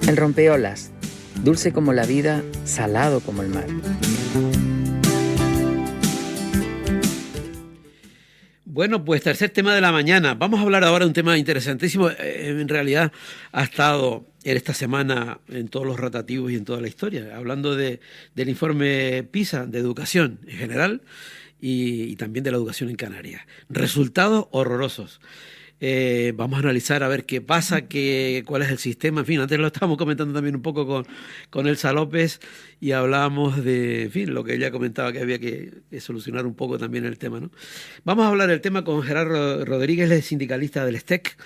El rompeolas, dulce como la vida, salado como el mar. Bueno, pues tercer tema de la mañana. Vamos a hablar ahora de un tema interesantísimo. En realidad ha estado en esta semana en todos los rotativos y en toda la historia, hablando del informe PISA de educación en general y también de la educación en Canarias. Resultados horrorosos. Vamos a analizar a ver qué pasa, cuál es el sistema. En fin, antes lo estábamos comentando también un poco con Elsa López y hablábamos de, en fin, lo que ella comentaba que había que solucionar un poco también el tema, ¿no? Vamos a hablar del tema con Gerardo Rodríguez, él es sindicalista del STEC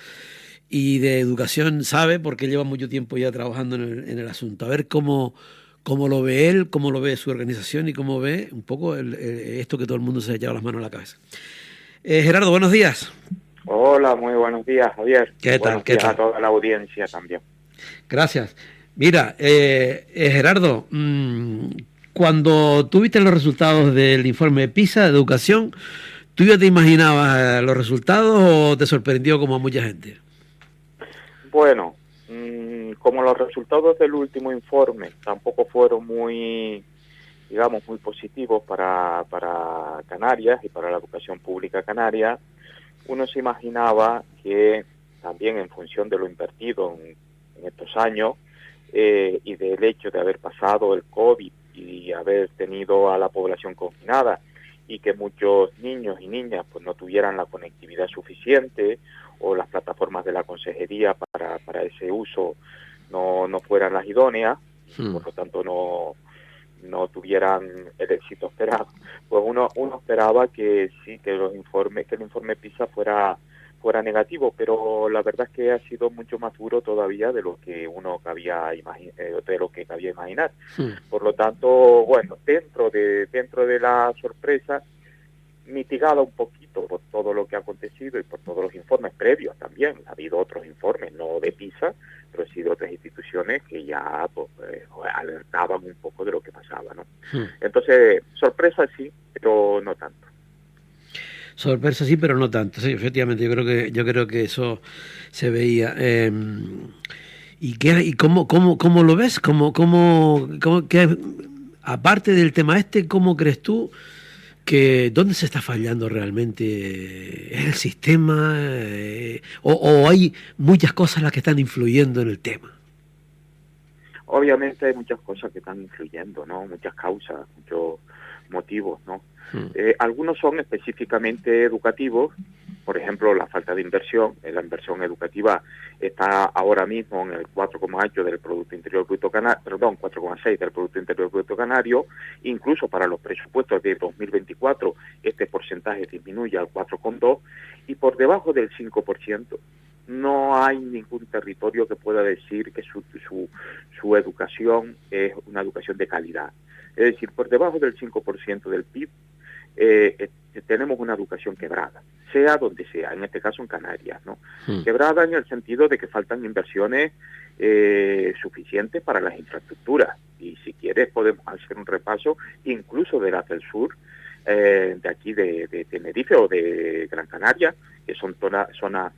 y de educación sabe porque lleva mucho tiempo ya trabajando en el asunto. A ver cómo lo ve él, cómo lo ve su organización y cómo ve un poco esto que todo el mundo se ha echado las manos a la cabeza. Gerardo, buenos días. Hola, muy buenos días, Javier. ¿Qué tal? Buenos días a toda la audiencia también. Gracias. Mira, Gerardo, cuando tuviste los resultados del informe PISA de educación, ¿tú ya te imaginabas los resultados o te sorprendió como a mucha gente? Bueno, como los resultados del último informe tampoco fueron muy positivos para Canarias y para la educación pública canaria, uno se imaginaba que también en función de lo invertido en estos años y del hecho de haber pasado el COVID y haber tenido a la población confinada y que muchos niños y niñas pues no tuvieran la conectividad suficiente o las plataformas de la consejería para ese uso no fueran las idóneas, por lo tanto no tuvieran el éxito esperado, pues uno esperaba que sí, que el informe PISA fuera negativo, pero la verdad es que ha sido mucho más duro todavía de lo que cabía imaginar. Por lo tanto, bueno, dentro de la sorpresa, mitigada un poquito por todo lo que ha acontecido y por todos los informes previos también. Ha habido otros informes, no de PISA, pero sí de otras instituciones que ya alertaban un poco de lo que pasaba, ¿no? Entonces, sorpresa sí, pero no tanto. Sorpresa sí, pero no tanto. Sí, efectivamente, yo creo que eso se veía. ¿Y cómo lo ves? Aparte del tema ¿cómo crees tú que dónde se está fallando realmente? ¿Es el sistema? ¿O hay muchas cosas las que están influyendo en el tema? Obviamente hay muchas cosas que están influyendo, ¿no? Muchas causas, muchos motivos, ¿no? Algunos son específicamente educativos, por ejemplo, la falta de inversión. La inversión educativa está ahora mismo en el 4,8 del Producto Interior Bruto Canario, 4,6 del Producto Interior Bruto Canario. Incluso para los presupuestos de 2024 este porcentaje disminuye al 4,2 y por debajo del 5%. No hay ningún territorio que pueda decir que su educación es una educación de calidad. Es decir, por debajo del 5% del PIB tenemos una educación quebrada, sea donde sea, en este caso en Canarias, ¿no? Quebrada en el sentido de que faltan inversiones suficientes para las infraestructuras. Y si quieres podemos hacer un repaso incluso de las del sur, de aquí de Tenerife o de Gran Canaria, que son zonas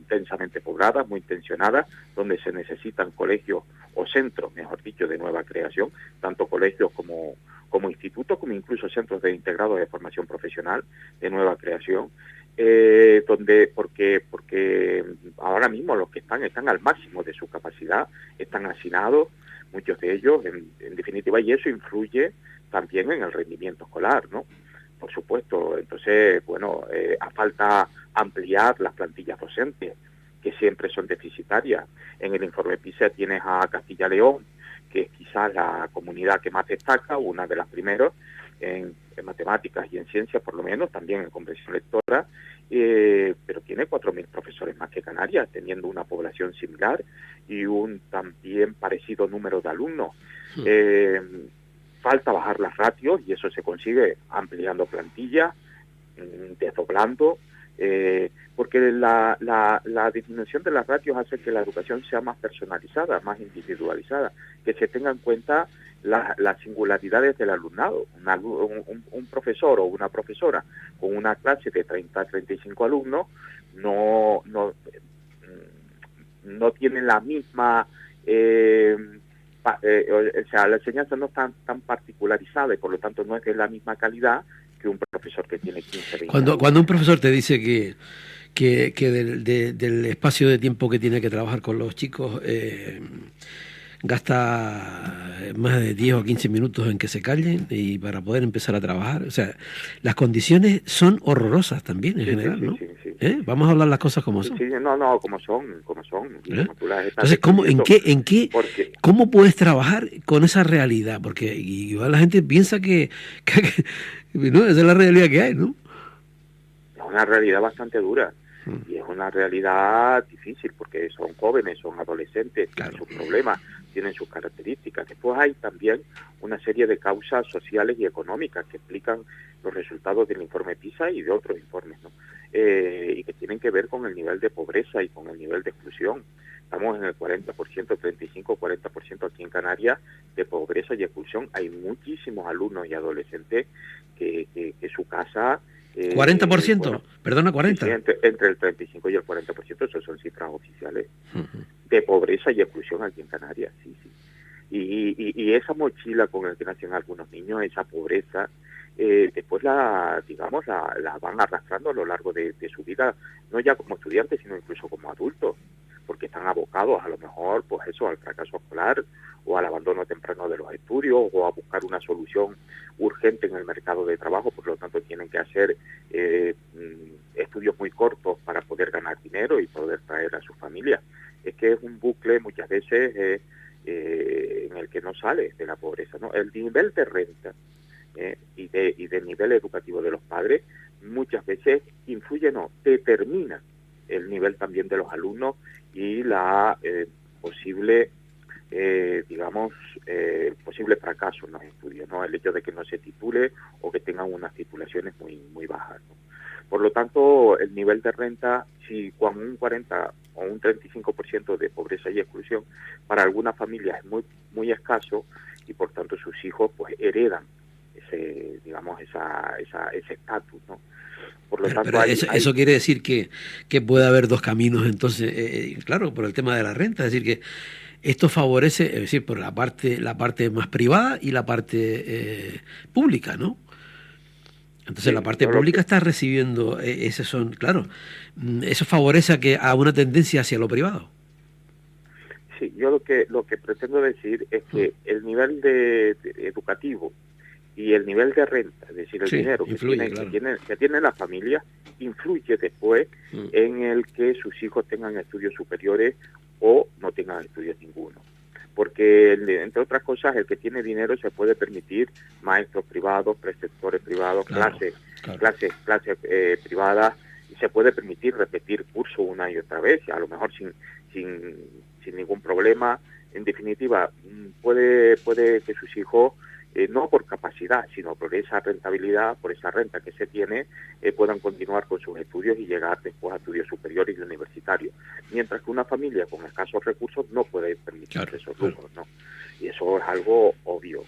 densamente pobladas, muy tensionadas, donde se necesitan colegios o centros, mejor dicho, de nueva creación, tanto colegios como institutos, como incluso centros de integrados de formación profesional de nueva creación, porque ahora mismo los que están al máximo de su capacidad, están hacinados, muchos de ellos, en definitiva, y eso influye también en el rendimiento escolar, ¿no? Por supuesto. Entonces, bueno, falta ampliar las plantillas docentes, que siempre son deficitarias. En el informe PISA tienes a Castilla-León, que es quizás la comunidad que más destaca, una de las primeras en matemáticas y en ciencias, por lo menos, también en comprensión lectora, pero tiene 4.000 profesores más que Canarias, teniendo una población similar y un también parecido número de alumnos. Falta bajar las ratios y eso se consigue ampliando plantillas, desdoblando, porque la disminución de las ratios hace que la educación sea más personalizada, más individualizada, que se tenga en cuenta las singularidades del alumnado. Un profesor o una profesora con una clase de 30 a 35 alumnos no tienen la misma o sea, la enseñanza no está tan particularizada y por lo tanto no es de la misma calidad que un profesor que tiene 15, 20 años. Cuando un profesor te dice que del espacio de tiempo que tiene que trabajar con los chicos, gasta más de 10 o 15 minutos en que se callen y para poder empezar a trabajar. O sea, las condiciones son horrorosas también en general, ¿no? Sí. Vamos a hablar las cosas como son. Sí, no, como son. Como tú las estás Entonces, porque ¿cómo puedes trabajar con esa realidad? Porque igual la gente piensa que no, esa es la realidad que hay, ¿no? es una realidad bastante dura. Y es una realidad difícil porque son jóvenes, son adolescentes, Claro. tienen sus problemas, tienen sus características. Después hay también una serie de causas sociales y económicas que explican los resultados del informe PISA y de otros informes, ¿no? Y que tienen que ver con el nivel de pobreza y con el nivel de exclusión. Estamos en el 40%, 35-40% aquí en Canarias de pobreza y exclusión. Hay muchísimos alumnos y adolescentes que su casa... 40%, bueno, perdona, 40%. Sí, entre el 35 y el 40%, eso son cifras oficiales, de pobreza y exclusión aquí en Canarias, sí. Y esa mochila con la que nacen algunos niños, esa pobreza, después la van arrastrando a lo largo de su vida, no ya como estudiantes, sino incluso como adultos, porque están abocados a lo mejor, pues eso, al fracaso escolar, o al abandono temprano de los estudios, o a buscar una solución urgente en el mercado de trabajo, por lo tanto tienen que hacer estudios muy cortos para poder ganar dinero y poder traer a su familia. Es que es un bucle muchas veces en el que no sale de la pobreza, ¿no? El nivel de renta y del nivel educativo de los padres muchas veces influye, no, determina el nivel también de los alumnos y la posible posible fracaso en los estudios, ¿no? El hecho de que no se titule o que tengan unas titulaciones muy bajas, ¿no? Por lo tanto, el nivel de renta, si con un 40 o un 35% de pobreza y exclusión, para algunas familias es muy escaso y por tanto sus hijos pues heredan ese estatus, ¿no? Por lo tanto, eso quiere decir que puede haber dos caminos, entonces, claro, por el tema de la renta, es decir, que esto favorece, es decir, por la parte más privada y la parte pública, ¿no? Entonces la parte pública está recibiendo, claro, eso favorece a una tendencia hacia lo privado. Sí, yo lo que pretendo decir es que el nivel educativo y el nivel de renta, es decir, el dinero que tienen las familias, influye después en el que sus hijos tengan estudios superiores o no tengan estudios ninguno. Porque, entre otras cosas, el que tiene dinero se puede permitir maestros privados, preceptores privados, clases privadas, y se puede permitir repetir curso una y otra vez, a lo mejor sin ningún problema. En definitiva, puede que sus hijos, no por capacidad, sino por esa rentabilidad, por esa renta que se tiene, puedan continuar con sus estudios y llegar después a estudios superiores y universitarios. Mientras que una familia con escasos recursos no puede permitirse esos lujos, ¿no? Y eso es algo obvio.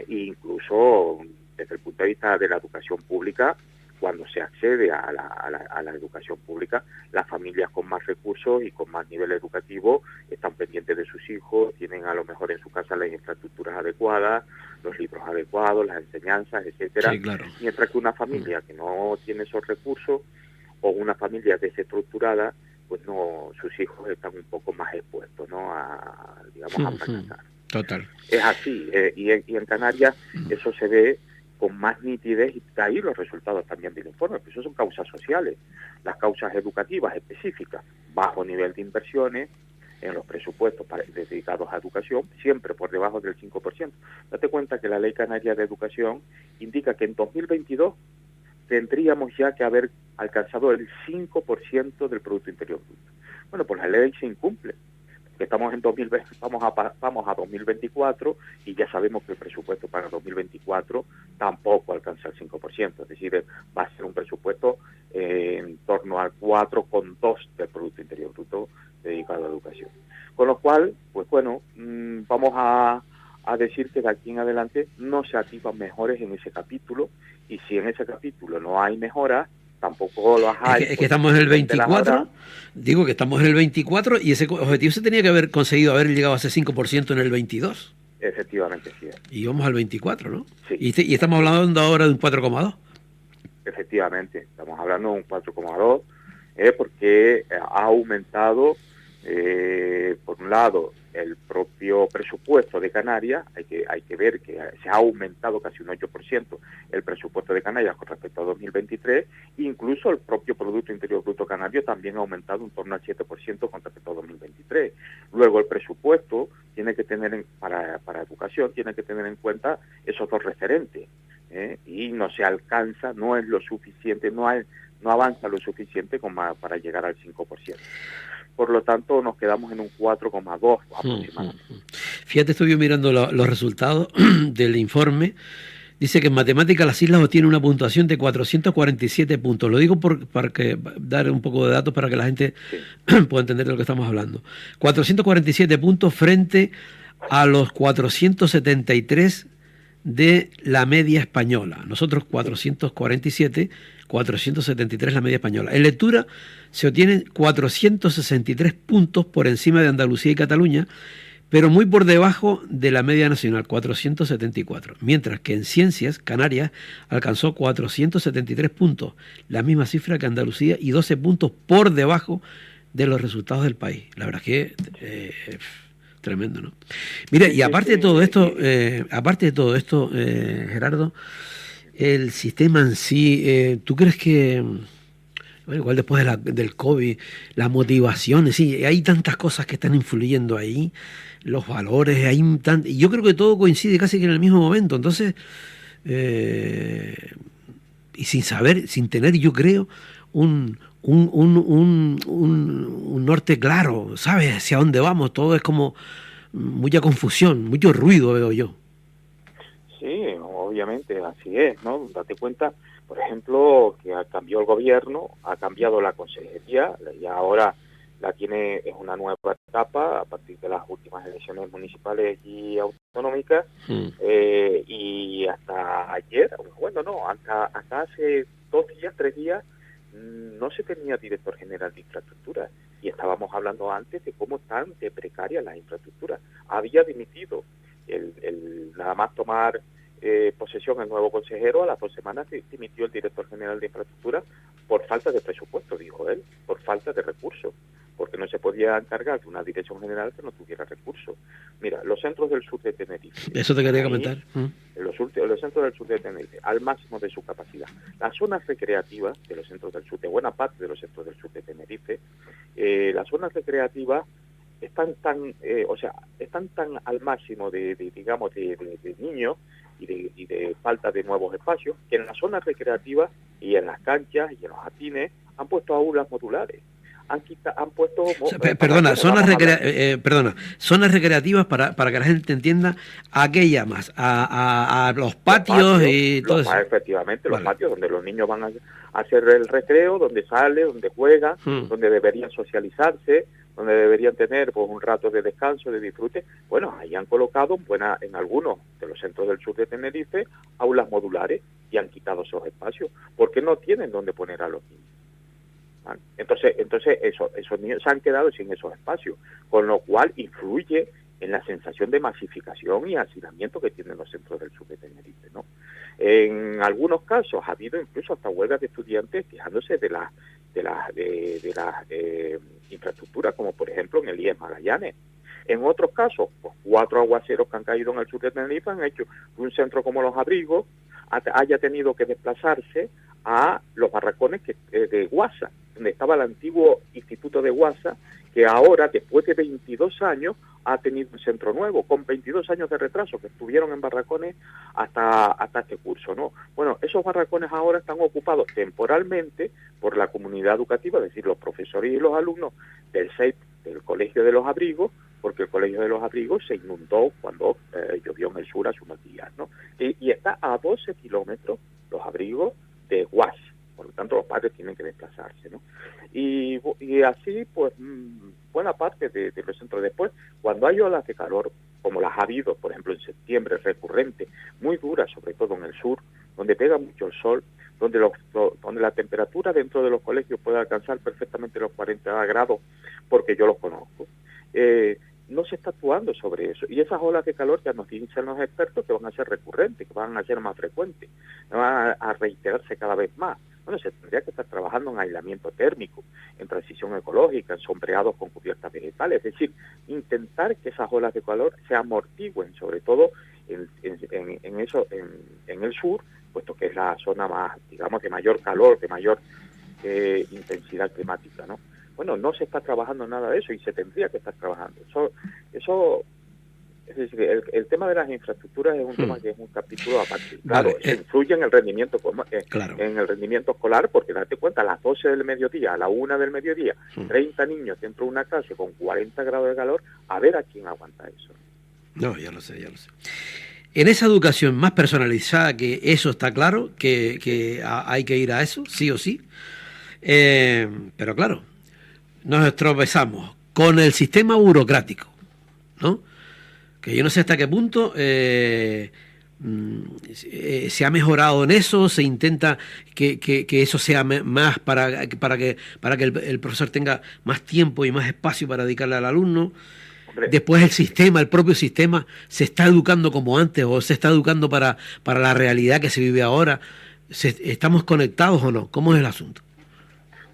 Incluso desde el punto de vista de la educación pública, cuando se accede a la educación pública, las familias con más recursos y con más nivel educativo están pendientes de sus hijos, tienen a lo mejor en su casa las infraestructuras adecuadas, los libros adecuados, las enseñanzas, etcétera. Sí, claro. Mientras que una familia que no tiene esos recursos o una familia desestructurada, pues no, sus hijos están un poco más expuestos, ¿no? a fracasar. Total. Es así, y en Canarias eso se ve con más nitidez, y de ahí los resultados también del informe, pues eso son causas sociales. Las causas educativas específicas, bajo nivel de inversiones en los presupuestos dedicados a educación, siempre por debajo del 5%. Date cuenta que la Ley Canaria de Educación indica que en 2022 tendríamos ya que haber alcanzado el 5% del Producto Interior Bruto. Bueno, pues la ley se incumple. Estamos en 2020, vamos a 2024 y ya sabemos que el presupuesto para 2024 tampoco alcanza el 5%, es decir, va a ser un presupuesto en torno al 4,2 del Producto Interior Bruto dedicado a educación. Con lo cual, pues bueno, vamos a decir que de aquí en adelante no se activan mejoras en ese capítulo, y si en ese capítulo no hay mejoras, tampoco los hay. Es que estamos en el 24, digo que estamos en el 24 y ese objetivo se tenía que haber conseguido haber llegado a ese 5% en el 22. Efectivamente, sí es. Y vamos al 24, ¿no? Sí. Y estamos hablando ahora de un 4,2. Efectivamente, estamos hablando de un 4,2, porque ha aumentado, por un lado, el propio presupuesto de Canarias. Hay que ver que se ha aumentado casi un 8% el presupuesto de Canarias con respecto a 2023, incluso el propio Producto Interior Bruto canario también ha aumentado en torno al 7% con respecto a 2023. Luego el presupuesto tiene que tener, para educación, tiene que tener en cuenta esos dos referentes, y no se alcanza, no es lo suficiente, no avanza lo suficiente para llegar al 5%. Por lo tanto, nos quedamos en un 4,2 aproximadamente. Fíjate, estoy mirando los resultados del informe. Dice que en matemáticas las islas obtienen una puntuación de 447 puntos. Lo digo para dar un poco de datos para que la gente pueda entender de lo que estamos hablando. 447 puntos frente a los 473 de la media española. Nosotros 447, 473 la media española. En lectura se obtienen 463 puntos por encima de Andalucía y Cataluña, pero muy por debajo de la media nacional, 474. Mientras que en ciencias, Canarias alcanzó 473 puntos, la misma cifra que Andalucía, y 12 puntos por debajo de los resultados del país. La verdad es que tremendo, ¿no? Mira, y aparte de todo esto, Gerardo, el sistema en sí, ¿tú crees que, bueno, igual después del COVID, la motivación, sí, hay tantas cosas que están influyendo ahí, los valores, y yo creo que todo coincide casi que en el mismo momento, entonces, y sin tener, yo creo, un norte claro, ¿sabes? Hacia dónde vamos, todo es como mucha confusión, mucho ruido, veo yo. Sí, obviamente, así es, ¿no? Date cuenta, por ejemplo, que cambió el gobierno, ha cambiado la consejería, y ahora es una nueva etapa a partir de las últimas elecciones municipales y autonómicas, y hasta ayer, bueno, no, hasta hace 3 días, no se tenía director general de infraestructura, y estábamos hablando antes de cómo están de precarias las infraestructuras. Había dimitido nada más tomar posesión el nuevo consejero, a las 2 semanas dimitió el director general de infraestructura por falta de presupuesto, dijo él, por falta de recursos, porque no se podía encargar de una dirección general que no tuviera recursos. Mira, los centros del sur de Tenerife. Eso te quería comentar. Los centros del sur de Tenerife, al máximo de su capacidad. Las zonas recreativas de los centros del sur, de buena parte de los centros del sur de Tenerife, las zonas recreativas están tan al máximo de niños y de falta de nuevos espacios, que en las zonas recreativas y en las canchas y en los jardines han puesto aulas modulares. Han puesto... zonas recreativas para que la gente entienda, ¿a qué llamas? A los patios y todo eso. Efectivamente, los patios donde los niños van a hacer el recreo, donde salen, donde juegan, donde deberían socializarse, donde deberían tener pues un rato de descanso, de disfrute. Bueno, ahí han colocado en algunos de los centros del sur de Tenerife aulas modulares y han quitado esos espacios porque no tienen dónde poner a los niños. ¿Vale? Entonces esos niños se han quedado sin esos espacios, con lo cual influye en la sensación de masificación y hacinamiento que tienen los centros del sur de Tenerife, ¿no? En algunos casos ha habido incluso hasta huelgas de estudiantes quejándose de las infraestructuras, como por ejemplo en el IES Magallanes. En otros casos, pues 4 aguaceros que han caído en el sur de Tenerife han hecho que un centro como Los Abrigos haya tenido que desplazarse a los barracones de Guasa, donde estaba el antiguo instituto de Guasa, que ahora, después de 22 años, ha tenido un centro nuevo, con 22 años de retraso, que estuvieron en barracones hasta este curso, ¿no? Bueno, esos barracones ahora están ocupados temporalmente por la comunidad educativa, es decir, los profesores y los alumnos del CEIP, del Colegio de los Abrigos, porque el Colegio de los Abrigos se inundó cuando llovió en el sur hace unos días, ¿no? Y está a 12 kilómetros los Abrigos de Guas, por lo tanto los padres tienen que desplazarse, ¿no? Y así, pues, buena parte de los centros. Después, cuando hay olas de calor, como las ha habido, por ejemplo, en septiembre, recurrente, muy duras, sobre todo en el sur, donde pega mucho el sol, donde la temperatura dentro de los colegios puede alcanzar perfectamente los 40 grados, porque yo los conozco. No se está actuando sobre eso. Y esas olas de calor ya nos dicen los expertos que van a ser recurrentes, que van a ser más frecuentes, van a reiterarse cada vez más. Bueno, se tendría que estar trabajando en aislamiento térmico, en transición ecológica, en sombreados con cubiertas vegetales, es decir, intentar que esas olas de calor se amortigüen, sobre todo en el sur, puesto que es la zona más, digamos, de mayor calor, de mayor intensidad climática, ¿no? Bueno, no se está trabajando nada de eso y se tendría que estar trabajando. Eso es decir, el tema de las infraestructuras es un tema que es un capítulo aparte. Claro, Vale, influye en el rendimiento claro. en el rendimiento escolar, porque date cuenta, a las 12 del mediodía, a la 1 del mediodía, 30 niños dentro de una clase con 40 grados de calor, a ver a quién aguanta eso. No, ya lo sé. En esa educación más personalizada, que eso está claro, que hay que ir a eso, sí o sí. Pero claro, nos tropezamos con el sistema burocrático, ¿no? Que yo no sé hasta qué punto se ha mejorado en eso, se intenta que eso sea más para que el profesor tenga más tiempo y más espacio para dedicarle al alumno. Hombre, Después el propio sistema, se está educando como antes o se está educando para la realidad que se vive ahora. ¿Estamos conectados o no? ¿Cómo es el asunto?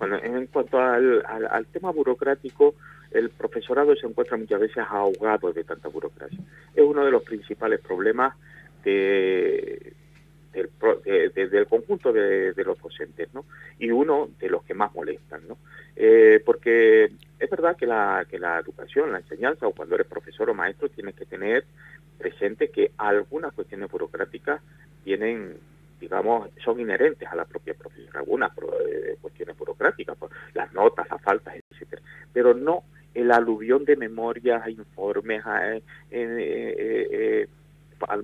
bueno, en cuanto al tema burocrático, el profesorado se encuentra muchas veces ahogado de tanta burocracia. Es uno de los principales problemas del conjunto de los docentes, ¿no? Y uno de los que más molestan, ¿no? Porque es verdad que la educación, la enseñanza, o cuando eres profesor o maestro, tienes que tener presente que algunas cuestiones burocráticas tienen, digamos, son inherentes a la propia profesión, algunas cuestiones burocráticas, pues, las notas, las faltas, etcétera, pero no el aluvión de memorias, informes,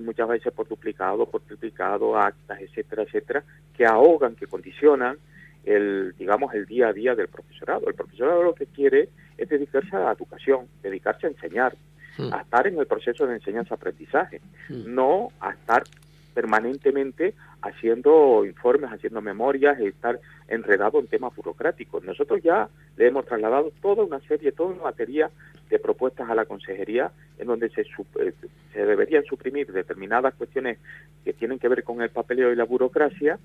muchas veces por duplicado, por triplicado, actas, etcétera, etcétera, que ahogan, que condicionan el día a día del profesorado. El profesorado lo que quiere es dedicarse a la educación, dedicarse a enseñar, a estar en el proceso de enseñanza-aprendizaje, no a estar permanentemente haciendo informes, haciendo memorias, estar enredado en temas burocráticos. Nosotros ya le hemos trasladado toda una batería de propuestas a la consejería en donde se deberían suprimir determinadas cuestiones que tienen que ver con el papeleo y la burocracia,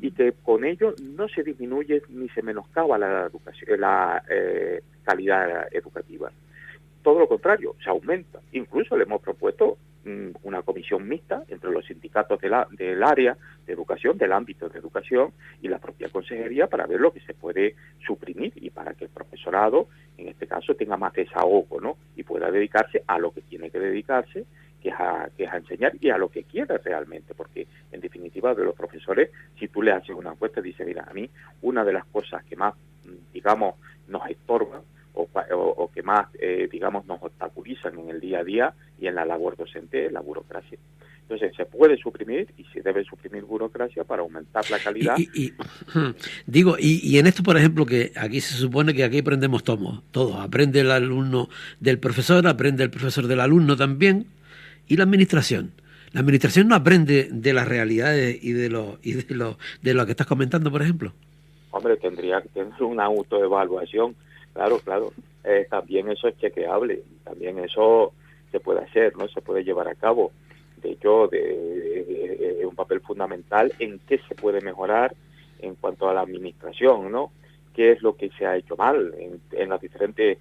y que con ello no se disminuye ni se menoscaba la calidad educativa. Todo lo contrario, se aumenta. Incluso le hemos propuesto una comisión mixta entre los sindicatos del área de educación, del ámbito de educación, y la propia consejería, para ver lo que se puede suprimir y para que el profesorado, en este caso, tenga más desahogo, ¿no? Y pueda dedicarse a lo que tiene que dedicarse, que es a enseñar, y a lo que quiere realmente, porque en definitiva de los profesores, si tú le haces una encuesta, dice, mira, a mí una de las cosas que más, digamos, nos estorban o que más, digamos, nos obstaculizan en el día a día y en la labor docente es la burocracia. Entonces, se puede suprimir y se debe suprimir burocracia para aumentar la calidad. Y en esto, por ejemplo, que aquí se supone que aquí aprendemos todos. Aprende el alumno del profesor, aprende el profesor del alumno también, y la administración. La administración no aprende de las realidades y de lo que estás comentando, por ejemplo. Hombre, tendría que tener una autoevaluación. Claro. También eso es chequeable, también eso se puede hacer, ¿no? Se puede llevar a cabo. De hecho, es un papel fundamental en qué se puede mejorar en cuanto a la administración, ¿no? ¿Qué es lo que se ha hecho mal en las diferentes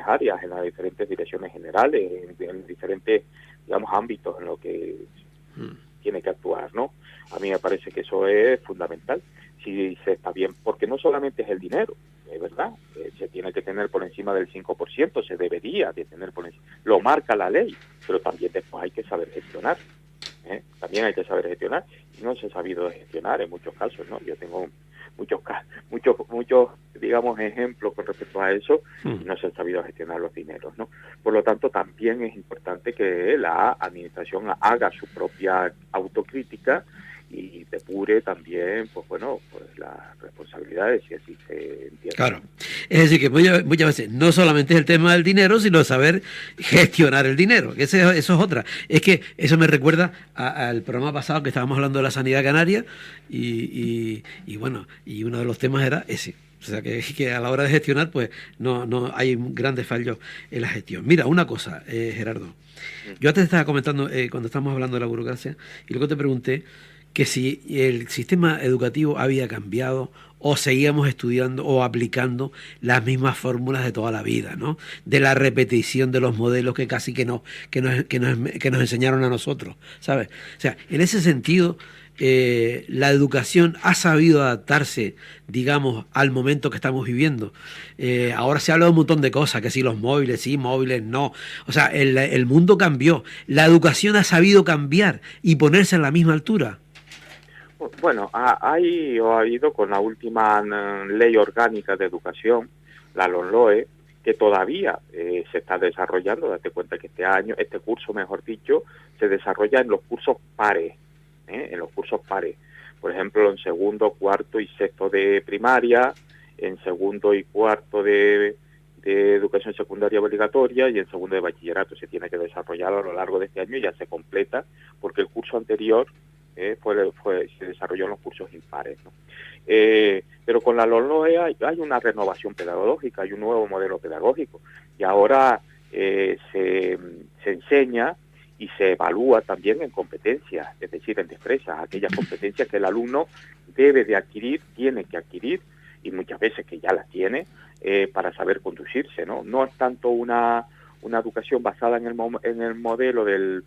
áreas, en las diferentes direcciones generales, en diferentes, digamos, ámbitos en los que tiene que actuar, ¿no? A mí me parece que eso es fundamental, si se está bien, porque no solamente es el dinero, es verdad, se tiene que tener por encima del 5%, se debería de tener por encima, lo marca la ley, pero también después hay que saber gestionar, también hay que saber gestionar, y no se ha sabido gestionar en muchos casos, ¿no? Yo tengo muchos digamos, ejemplos con respecto a eso, y no se han sabido gestionar los dineros, ¿no? Por lo tanto, también es importante que la administración haga su propia autocrítica y depure también, pues bueno, pues las responsabilidades, si así se entiende. Claro, es decir, que muchas veces no solamente es el tema del dinero, sino saber gestionar el dinero, que eso es otra. Es que eso me recuerda al programa pasado que estábamos hablando de la sanidad canaria y bueno, y uno de los temas era ese. O sea, que a la hora de gestionar, pues no hay grandes fallos en la gestión. Mira, una cosa, Gerardo. Yo antes estaba comentando, cuando estábamos hablando de la burocracia, y luego te pregunté que si el sistema educativo había cambiado o seguíamos estudiando o aplicando las mismas fórmulas de toda la vida, ¿no? De la repetición de los modelos que casi que nos enseñaron a nosotros, ¿sabes? O sea, en ese sentido, la educación ha sabido adaptarse, digamos, al momento que estamos viviendo. Ahora se habla de un montón de cosas, que si los móviles sí, móviles no. O sea, el mundo cambió. La educación ha sabido cambiar y ponerse en la misma altura. Bueno, ha ido con la última ley orgánica de educación, la LOMLOE, que todavía se está desarrollando. Date cuenta que este curso, mejor dicho, se desarrolla en los cursos pares, en los cursos pares. Por ejemplo, en segundo, cuarto y sexto de primaria, en segundo y cuarto de educación secundaria obligatoria y en segundo de bachillerato. Se tiene que desarrollar a lo largo de este año y ya se completa, porque el curso anterior se desarrolló en los cursos impares, ¿no? Pero con la LOMLOE hay una renovación pedagógica, hay un nuevo modelo pedagógico y ahora se enseña y se evalúa también en competencias, es decir, en destrezas, aquellas competencias que el alumno debe de adquirir, tiene que adquirir y muchas veces que ya las tiene para saber conducirse, ¿no? No es tanto una educación basada en el modelo de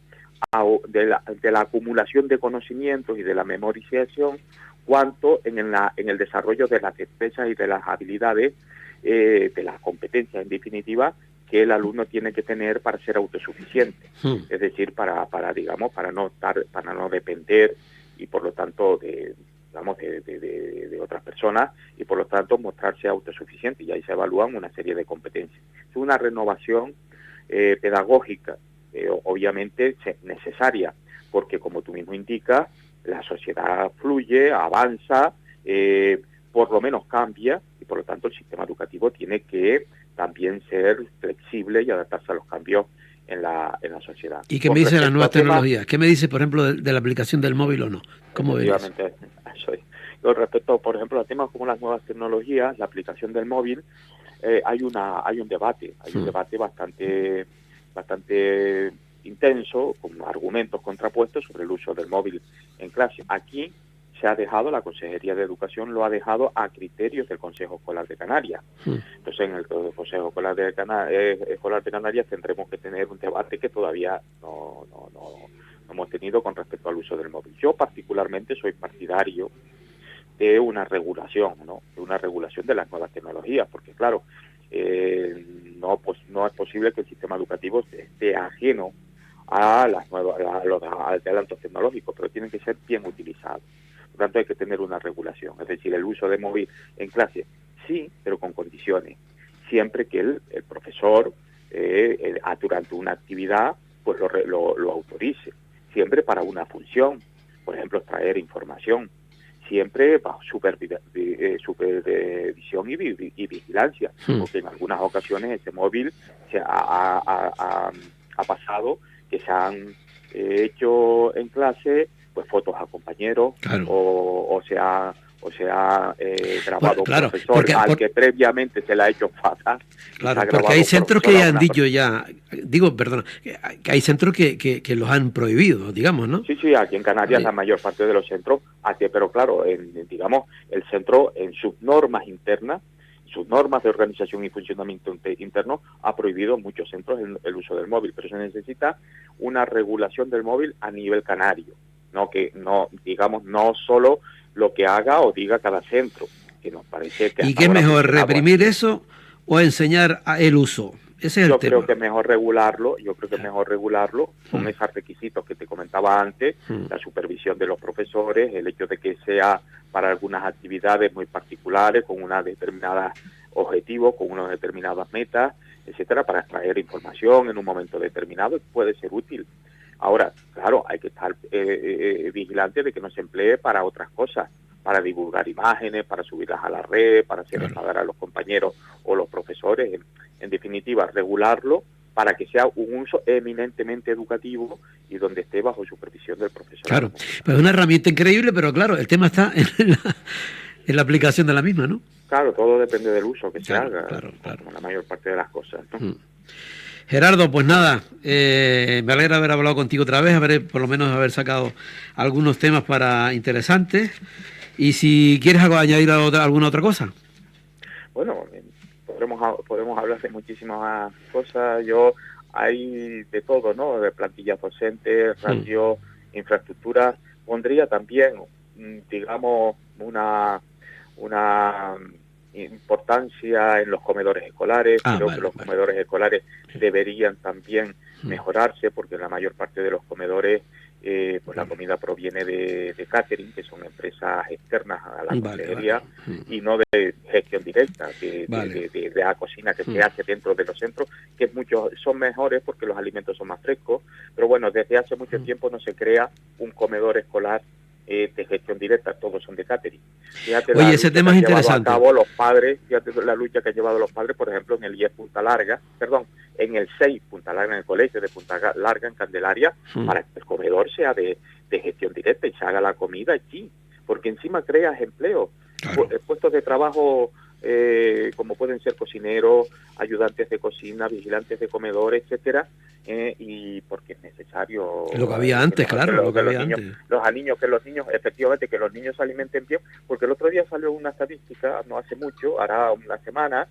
la acumulación de conocimientos y de la memorización, cuanto en el desarrollo de las destrezas y de las habilidades, de las competencias en definitiva, que el alumno tiene que tener para ser autosuficiente, es decir, para no depender y por lo tanto de otras personas y por lo tanto mostrarse autosuficiente, y ahí se evalúan una serie de competencias. Es una renovación pedagógica, obviamente necesaria, porque como tú mismo indicas, la sociedad fluye, avanza, por lo menos cambia, y por lo tanto el sistema educativo tiene que también ser flexible y adaptarse a los cambios en la sociedad. ¿Y qué me dice de las nuevas tecnologías? ¿Qué me dice, por ejemplo, de la aplicación del móvil o no? ¿Cómo ves eso? Con respecto, por ejemplo, a temas como las nuevas tecnologías, la aplicación del móvil, hay un debate bastante intenso, con argumentos contrapuestos sobre el uso del móvil en clase. Aquí se ha dejado, la Consejería de Educación lo ha dejado a criterios del Consejo Escolar de Canarias. Entonces, en el Consejo Escolar de Canarias tendremos que tener un debate que todavía no hemos tenido con respecto al uso del móvil. Yo particularmente soy partidario de una regulación, ¿no? De una regulación de las nuevas tecnologías, porque claro, no es posible que el sistema educativo esté ajeno a los adelantos tecnológicos, pero tienen que ser bien utilizados. Por lo tanto, hay que tener una regulación, es decir, el uso de móvil en clase, sí, pero con condiciones. Siempre que el profesor, durante una actividad, pues lo autorice. Siempre para una función, por ejemplo, extraer información. Siempre bajo supervisión y vigilancia, porque en algunas ocasiones ese móvil ha pasado que se han hecho en clase pues fotos a compañeros, claro, o se ha grabado un profesor que previamente se le ha hecho fatal. Claro, porque hay centros que ya han dicho que hay centros que los han prohibido, digamos, ¿no? Sí, aquí en Canarias la mayor parte de los centros, pero claro, el centro en sus normas internas, sus normas de organización y funcionamiento interno, ha prohibido en muchos centros el uso del móvil, pero se necesita una regulación del móvil a nivel canario, no solo lo que haga o diga cada centro, que nos parece que... ¿Y qué es mejor, reprimir eso o enseñar el uso? Ese es el tema. Yo creo que es mejor regularlo con esos requisitos que te comentaba antes, la supervisión de los profesores, el hecho de que sea para algunas actividades muy particulares, con unas determinadas objetivos, con unas determinadas metas, etcétera, para extraer información en un momento determinado, puede ser útil. Ahora, claro, hay que estar vigilante de que no se emplee para otras cosas, para divulgar imágenes, para subirlas a la red, para hacer enfadar a los compañeros o los profesores. En definitiva, regularlo para que sea un uso eminentemente educativo y donde esté bajo supervisión del profesor. Claro, pues es una herramienta increíble, pero claro, el tema está en la aplicación de la misma, ¿no? Claro, todo depende del uso que se haga, claro. como la mayor parte de las cosas, ¿no? Gerardo, pues nada, me alegra haber hablado contigo otra vez, por lo menos haber sacado algunos temas interesantes. Y si quieres añadir alguna otra cosa. Bueno, podemos hablar de muchísimas cosas. Hay de todo, ¿no? De plantillas docentes, radio, infraestructura. Pondría también, digamos, una importancia en los comedores escolares. Creo que los comedores escolares deberían también mejorarse, porque la mayor parte de los comedores pues la comida proviene de catering, que son empresas externas a la consejería, y no de gestión directa, de la cocina que se hace dentro de los centros, que son mejores porque los alimentos son más frescos, pero bueno, desde hace mucho tiempo no se crea un comedor escolar de gestión directa, todos son de catering. Fíjate, oye, ese tema es interesante. Los padres, fíjate la lucha que han llevado los padres, por ejemplo, en el en el 6 Punta Larga, en el colegio de Punta Larga, en Candelaria, para que el comedor sea de gestión directa y se haga la comida allí, porque encima creas empleo, puestos de trabajo como pueden ser cocineros, ayudantes de cocina, vigilantes de comedores, etcétera, y porque es necesario lo que había antes, claro, que los niños efectivamente que los niños se alimenten bien, porque el otro día salió una estadística, no hace mucho, hará una semana,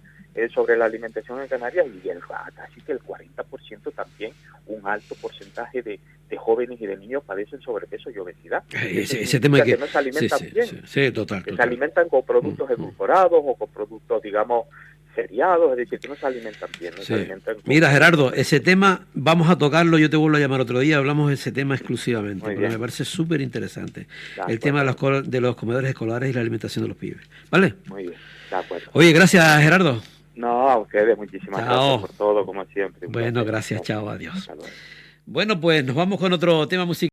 sobre la alimentación en Canarias, y casi que el 40% también, un alto porcentaje de jóvenes y de niños padecen sobrepeso y obesidad. Ese tema que no se alimentan bien. Sí, total. Se alimentan con productos edulcorados o con productos, digamos, seriados, es decir, que no se alimentan bien. No se alimentan Mira, Gerardo, ese tema vamos a tocarlo, yo te vuelvo a llamar otro día, hablamos de ese tema exclusivamente, porque me parece súper interesante. El tema de los comedores escolares y la alimentación de los pibes. ¿Vale? Muy bien, de acuerdo. Oye, gracias, Gerardo. No, a ustedes, muchísimas gracias por todo, como siempre. Bueno, gracias, chao, adiós. Bueno, pues nos vamos con otro tema musical.